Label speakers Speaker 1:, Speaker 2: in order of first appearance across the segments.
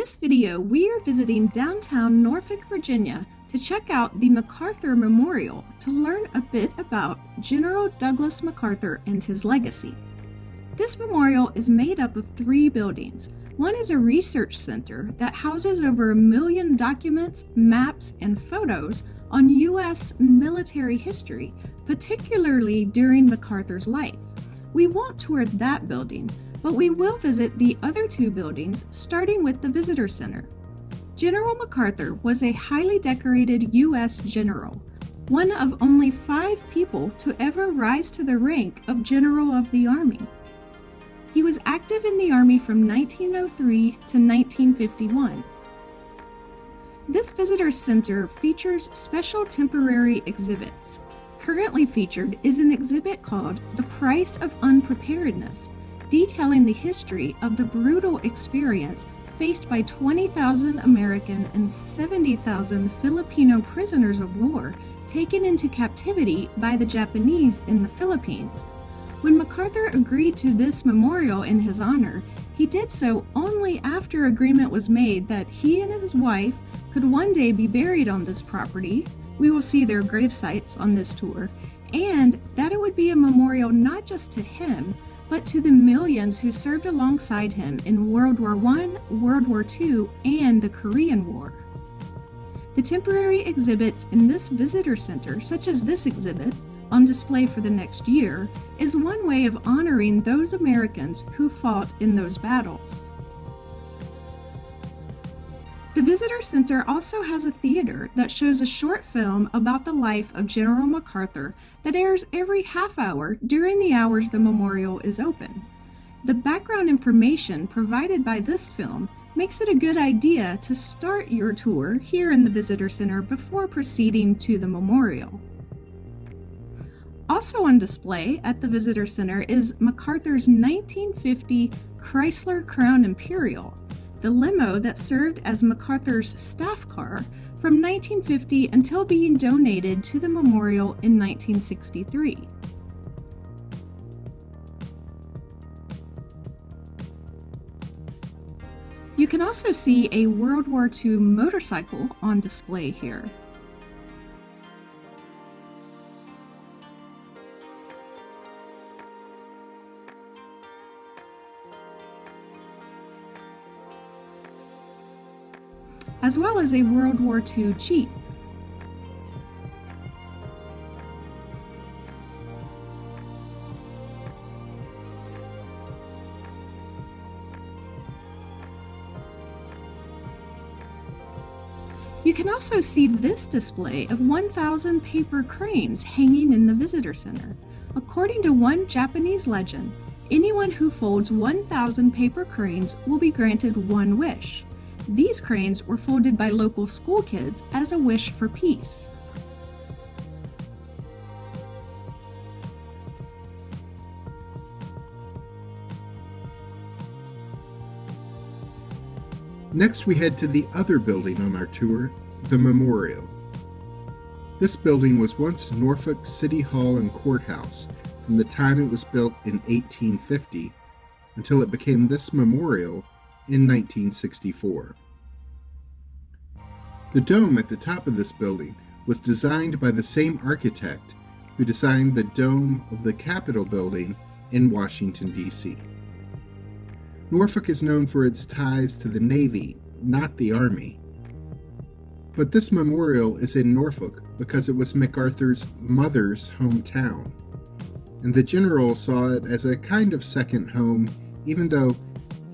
Speaker 1: this video, we are visiting downtown Norfolk, Virginia to check out the MacArthur Memorial to learn a bit about General Douglas MacArthur and his legacy. This memorial is made up of 3 buildings. One is a research center that houses over 1 million documents, maps, and photos on U.S. military history, particularly during MacArthur's life. We won't tour that building, but we will visit the other 2 buildings, starting with the Visitor Center. General MacArthur was a highly decorated U.S. general, one of only 5 people to ever rise to the rank of General of the Army. He was active in the Army from 1903 to 1951. This Visitor Center features special temporary exhibits. Currently featured is an exhibit called The Price of Unpreparedness, detailing the history of the brutal experience faced by 20,000 American and 70,000 Filipino prisoners of war taken into captivity by the Japanese in the Philippines. When MacArthur agreed to this memorial in his honor, he did so only after agreement was made that he and his wife could one day be buried on this property. We will see their grave sites on this tour, and that it would be a memorial not just to him, but to the millions who served alongside him in World War I, World War II, and the Korean War. The temporary exhibits in this visitor center, such as this exhibit, on display for the next year, is one way of honoring those Americans who fought in those battles. The Visitor Center also has a theater that shows a short film about the life of General MacArthur that airs every half hour during the hours the memorial is open. The background information provided by this film makes it a good idea to start your tour here in the Visitor Center before proceeding to the memorial. Also on display at the Visitor Center is MacArthur's 1950 Chrysler Crown Imperial, the limo that served as MacArthur's staff car from 1950 until being donated to the memorial in 1963. You can also see a World War II motorcycle on display here. As well as a World War II Jeep. You can also see this display of 1,000 paper cranes hanging in the Visitor Center. According to one Japanese legend, anyone who folds 1,000 paper cranes will be granted one wish. These cranes were folded by local school kids as a wish for peace.
Speaker 2: Next, we head to the other building on our tour, the Memorial. This building was once Norfolk City Hall and Courthouse from the time it was built in 1850 until it became this memorial in 1964. The dome at the top of this building was designed by the same architect who designed the dome of the Capitol building in Washington, D.C. Norfolk is known for its ties to the Navy, not the Army. But this memorial is in Norfolk because it was MacArthur's mother's hometown, and the general saw it as a kind of second home, even though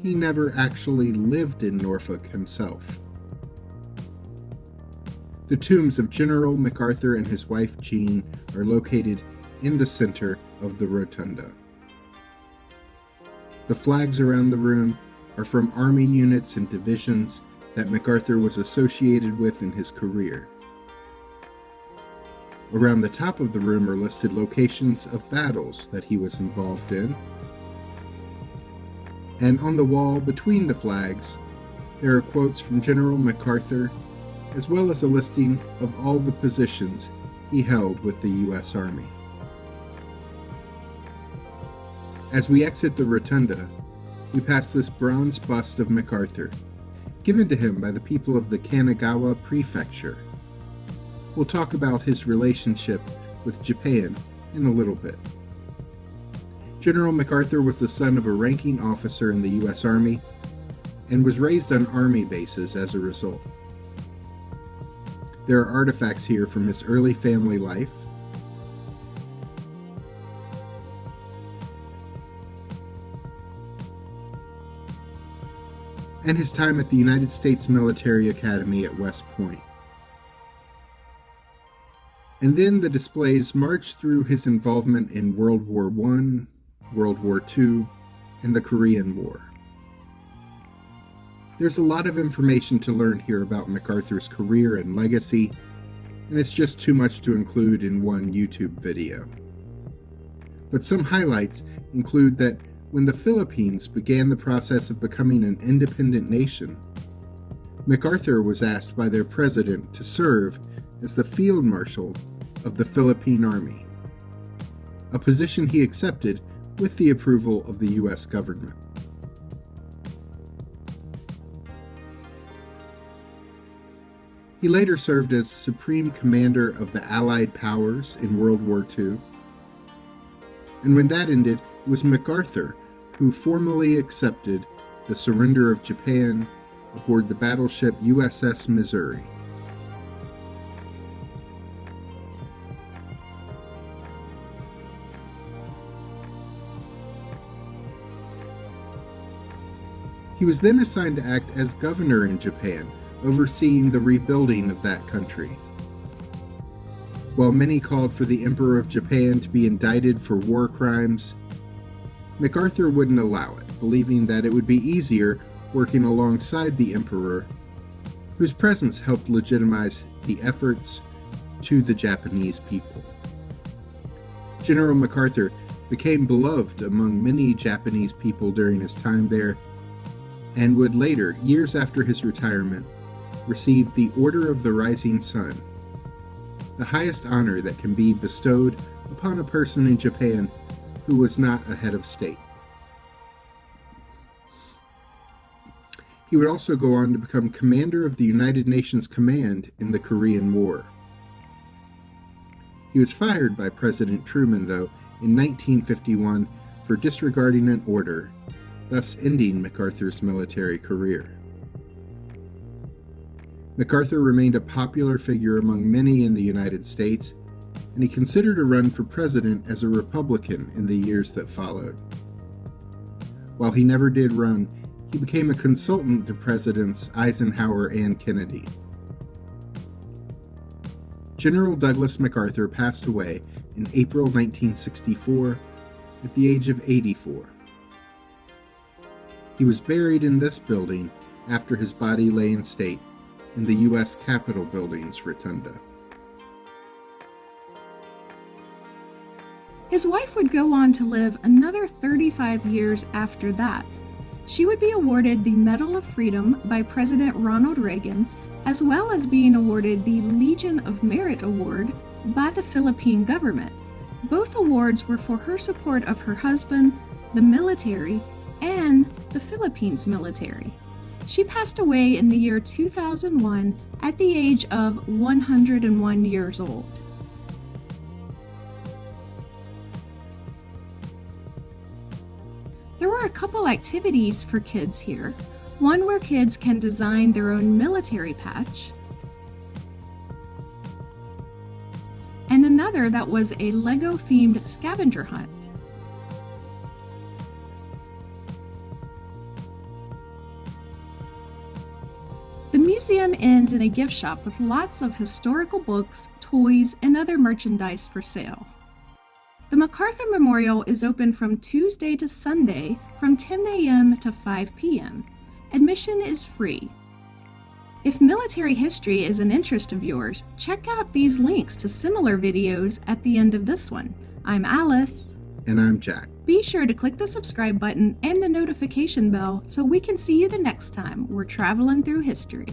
Speaker 2: he never actually lived in Norfolk himself. The tombs of General MacArthur and his wife Jean are located in the center of the rotunda. The flags around the room are from Army units and divisions that MacArthur was associated with in his career. Around the top of the room are listed locations of battles that he was involved in. And on the wall between the flags, there are quotes from General MacArthur, as well as a listing of all the positions he held with the U.S. Army. As we exit the rotunda, we pass this bronze bust of MacArthur. given to him by the people of the Kanagawa Prefecture. We'll talk about his relationship with Japan in a little bit. General MacArthur was the son of a ranking officer in the U.S. Army and was raised on Army bases as a result. There are artifacts here from his early family life, and his time at the United States Military Academy at West Point. And then the displays march through his involvement in World War I, World War II, and the Korean War. There's a lot of information to learn here about MacArthur's career and legacy, and it's just too much to include in one YouTube video. But some highlights include that when the Philippines began the process of becoming an independent nation, MacArthur was asked by their president to serve as the Field Marshal of the Philippine Army, a position he accepted with the approval of the U.S. government. He later served as Supreme Commander of the Allied Powers in World War II, and when that ended, it was MacArthur who formally accepted the surrender of Japan aboard the battleship USS Missouri. He was then assigned to act as governor in Japan, overseeing the rebuilding of that country. While many called for the Emperor of Japan to be indicted for war crimes, MacArthur wouldn't allow it, believing that it would be easier working alongside the Emperor, whose presence helped legitimize the efforts to the Japanese people. General MacArthur became beloved among many Japanese people during his time there, and would later, years after his retirement, receive the Order of the Rising Sun, the highest honor that can be bestowed upon a person in Japan who was not a head of state. He would also go on to become commander of the United Nations Command in the Korean War. He was fired by President Truman, though, in 1951 for disregarding an order, thus ending MacArthur's military career. MacArthur remained a popular figure among many in the United States, and he considered a run for president as a Republican in the years that followed. While he never did run, he became a consultant to Presidents Eisenhower and Kennedy. General Douglas MacArthur passed away in April 1964 at the age of 84. He was buried in this building after his body lay in state in the U.S. Capitol Building's rotunda.
Speaker 1: His wife would go on to live another 35 years after that. She would be awarded the Medal of Freedom by President Ronald Reagan, as well as being awarded the Legion of Merit Award by the Philippine government. Both awards were for her support of her husband, the military, and the Philippines military. She passed away in the year 2001 at the age of 101 years old. There were a couple activities for kids here. One where kids can design their own military patch, and another that was a Lego-themed scavenger hunt. The museum ends in a gift shop with lots of historical books, toys, and other merchandise for sale. The MacArthur Memorial is open from Tuesday to Sunday from 10 a.m. to 5 p.m. Admission is free. If military history is an interest of yours, check out these links to similar videos at the end of this one. I'm Alice.
Speaker 2: And I'm Jack.
Speaker 1: Be sure to click the subscribe button and the notification bell so we can see you the next time we're traveling through history.